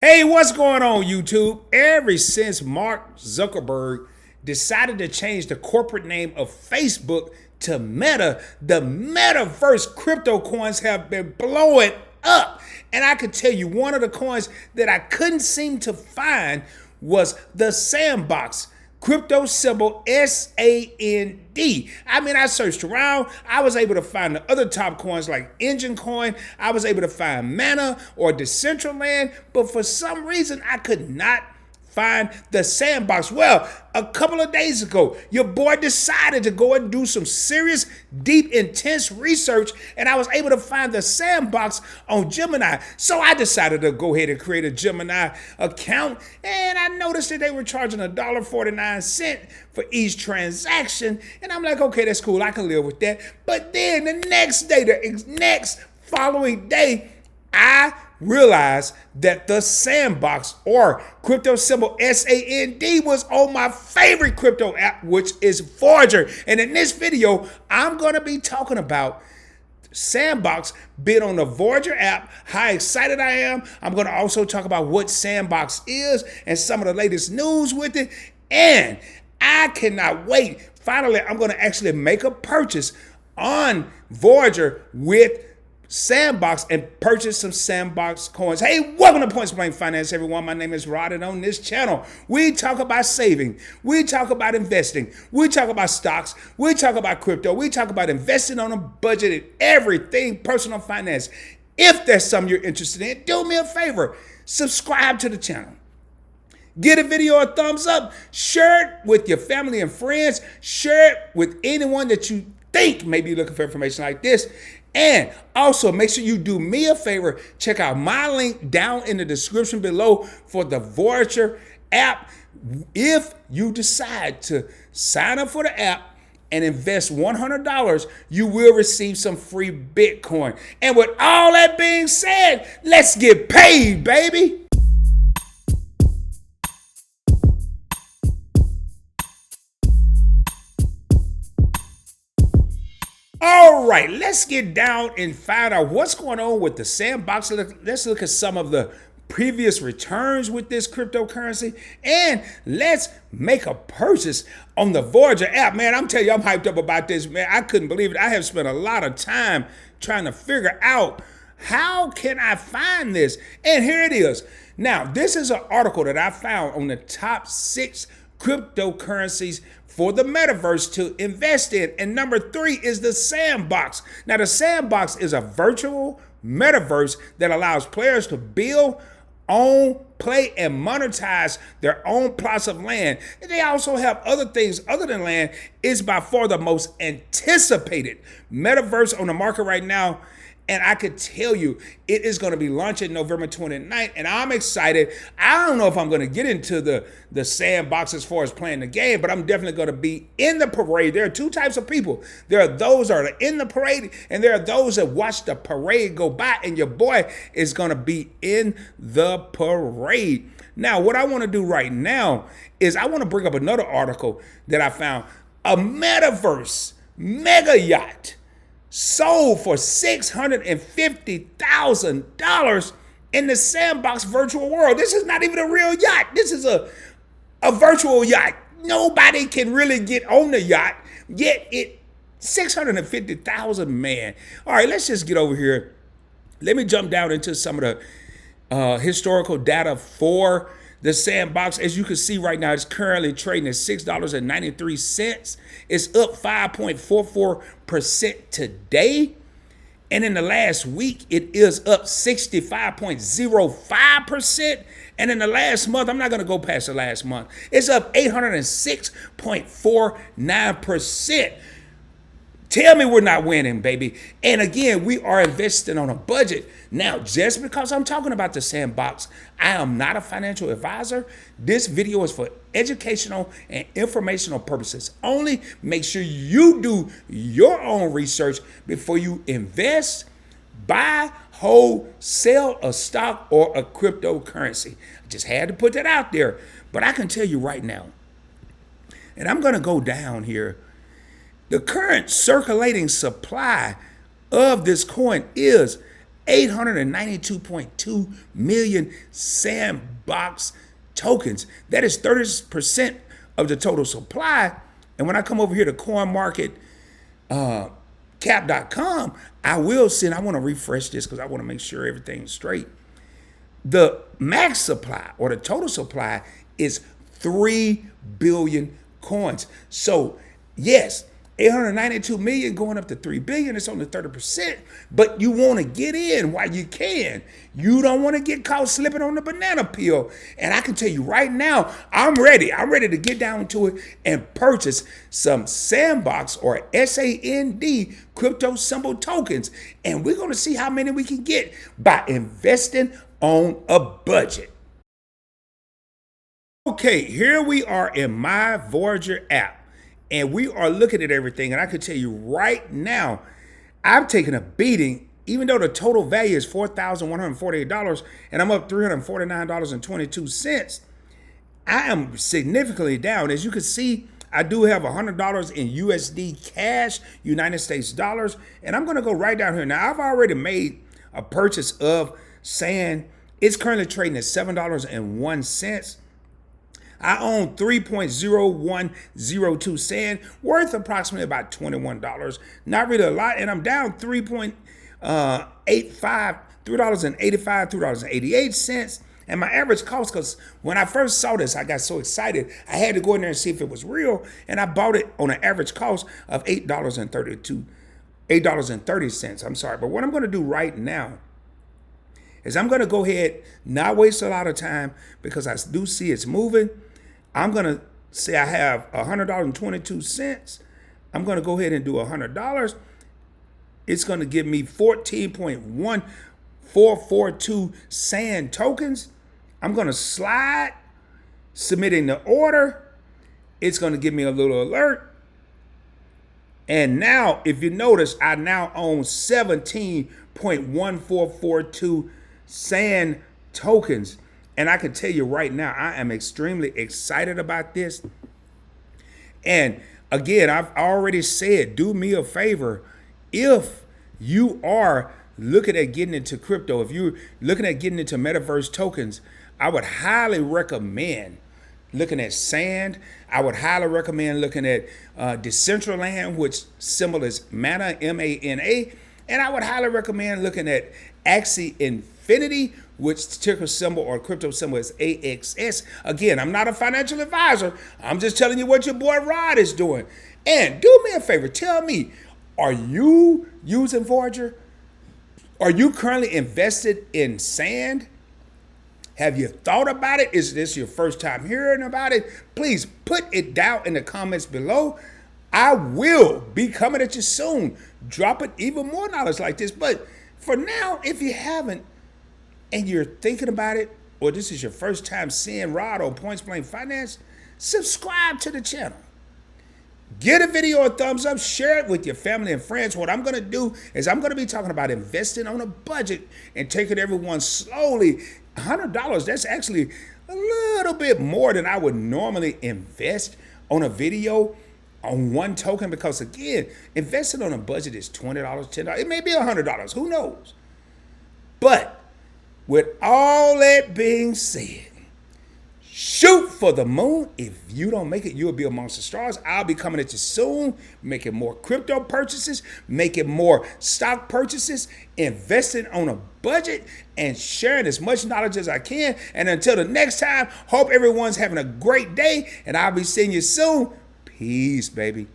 Hey, what's going on, YouTube? Ever since Mark Zuckerberg decided to change the corporate name of Facebook to Meta, the metaverse crypto coins have been blowing up. And I can tell you, one of the coins that I couldn't seem to find was the Sandbox. Crypto symbol SAND. I mean, I searched around. I was able to find the other top coins like Engine Coin. I was able to find Mana or Decentraland, but for some reason I could not find the Sandbox. Well, a couple of days ago, your boy decided to go and do some serious, deep, intense research, and I was able to find the Sandbox on Gemini. So I decided to go ahead and create a Gemini account, and I noticed that they were charging $1.49 for each transaction, and I'm like, okay, that's cool, I can live with that. But then the next day, the next following day, I realized that the Sandbox, or crypto symbol SAND, was on my favorite crypto app, which is Voyager. And in this video, I'm going to be talking about Sandbox being on the Voyager app, how excited I am. I'm going to also talk about what Sandbox is and some of the latest news with it. And I cannot wait. Finally, I'm going to actually make a purchase on Voyager with Sandbox and purchase some Sandbox coins. Hey, welcome to Points Blank Finance, everyone. My name is Rod, and on this channel, we talk about saving, we talk about investing, we talk about stocks, we talk about crypto, we talk about investing on a budget and everything personal finance. If there's something you're interested in, do me a favor, subscribe to the channel. Give a video a thumbs up, share it with your family and friends, share it with anyone that you think may be looking for information like this. And also make sure you do me a favor, check out my link down in the description below for the Voyager app. If you decide to sign up for the app and invest $100, you will receive some free Bitcoin. And with all that being said, let's get paid, baby. All right, let's get down and find out what's going on with the Sandbox. Let's look at some of the previous returns with this cryptocurrency, and let's make a purchase on the Voyager app. Man, I'm telling you, I'm hyped up about this, man. I couldn't believe it. I have spent a lot of time trying to figure out how can I find this, and here it is. Now, this is an article that I found on the top 6 cryptocurrencies for the metaverse to invest in. And number 3 is the Sandbox. Now, the Sandbox is a virtual metaverse that allows players to build, own, play, and monetize their own plots of land. And they also have other things other than land. It's by far the most anticipated metaverse on the market right now. And I could tell you, it is going to be launching November 29th, and I'm excited. I don't know if I'm going to get into the Sandbox as far as playing the game, but I'm definitely going to be in the parade. There are 2 types of people. There are those that are in the parade, and there are those that watch the parade go by, and your boy is going to be in the parade. Now, what I want to do right now is I want to bring up another article that I found. A metaverse mega yacht sold for $650,000 in the Sandbox virtual world. This is not even a real yacht. This is a virtual yacht. Nobody can really get on the yacht, yet it $650,000, man. All right, let's just get over here. Let me jump down into some of the historical data for the Sandbox. As you can see right now, it's currently trading at $6.93. It's up 5.44% today. And in the last week, it is up 65.05%. And in the last month, I'm not going to go past the last month, it's up 806.49%. Tell me we're not winning, baby. And again, we are investing on a budget. Now, just because I'm talking about the Sandbox, I am not a financial advisor. This video is for educational and informational purposes only. Make sure you do your own research before you invest, buy, hold, sell a stock or a cryptocurrency. I just had to put that out there. But I can tell you right now, and I'm going to go down here, the current circulating supply of this coin is 892.2 million Sandbox tokens. That is 30% of the total supply. And when I come over here to CoinMarketCap.com, I will see, and I want to refresh this because I want to make sure everything's straight. The max supply or the total supply is 3 billion coins. So yes, 892 million going up to 3 billion, it's only 30%, but you want to get in while you can. You don't want to get caught slipping on the banana peel. And I can tell you right now, I'm ready. I'm ready to get down to it and purchase some Sandbox or SAND crypto symbol tokens. And we're going to see how many we can get by investing on a budget. Okay, here we are in my Voyager app. And we are looking at everything, and I can tell you right now, I'm taking a beating, even though the total value is $4,148, and I'm up $349.22. I am significantly down. As you can see, I do have $100 in USD cash, United States dollars, and I'm going to go right down here. Now, I've already made a purchase of SAND. It's currently trading at $7.01. I own 3.0102 SAND, worth approximately about $21. Not really a lot, and I'm down $3.88. And my average cost, because when I first saw this, I got so excited, I had to go in there and see if it was real, and I bought it on an average cost of $8.30. I'm sorry, but what I'm going to do right now is I'm going to go ahead, not waste a lot of time, because I do see it's moving. I'm going to say I have $100.22. I'm going to go ahead and do $100. It's going to give me 14.1442 SAND tokens. I'm going to slide, submitting the order. It's going to give me a little alert. And now, if you notice, I now own 17.1442 SAND tokens. And I can tell you right now, I am extremely excited about this. And again, I've already said, do me a favor. If you are looking at getting into crypto, if you're looking at getting into metaverse tokens, I would highly recommend looking at SAND. I would highly recommend looking at Decentraland, which symbol is MANA, M-A-N-A. And I would highly recommend looking at 𝗙𝗥𝗬𝗣𝗧𝗢, which ticker symbol or crypto symbol is AXS. Again, I'm not a financial advisor. I'm just telling you what your boy Rod is doing. And do me a favor, tell me, are you using Voyager? Are you currently invested in SAND? Have you thought about it? Is this your first time hearing about it? Please put it down in the comments below. I will be coming at you soon, dropping even more knowledge like this. But for now, if you haven't, and you're thinking about it, or this is your first time seeing Rod on Points Blank Finance, subscribe to the channel. Give the video a thumbs up, share it with your family and friends. What I'm going to do is I'm going to be talking about investing on a budget and taking everyone slowly. $100, that's actually a little bit more than I would normally invest on a video on one token, because again, investing on a budget is $20, $10. It may be $100, who knows? But with all that being said, shoot for the moon. If you don't make it, you'll be amongst the stars. I'll be coming at you soon, making more crypto purchases, making more stock purchases, investing on a budget, and sharing as much knowledge as I can. And until the next time, hope everyone's having a great day, and I'll be seeing you soon. Peace, baby.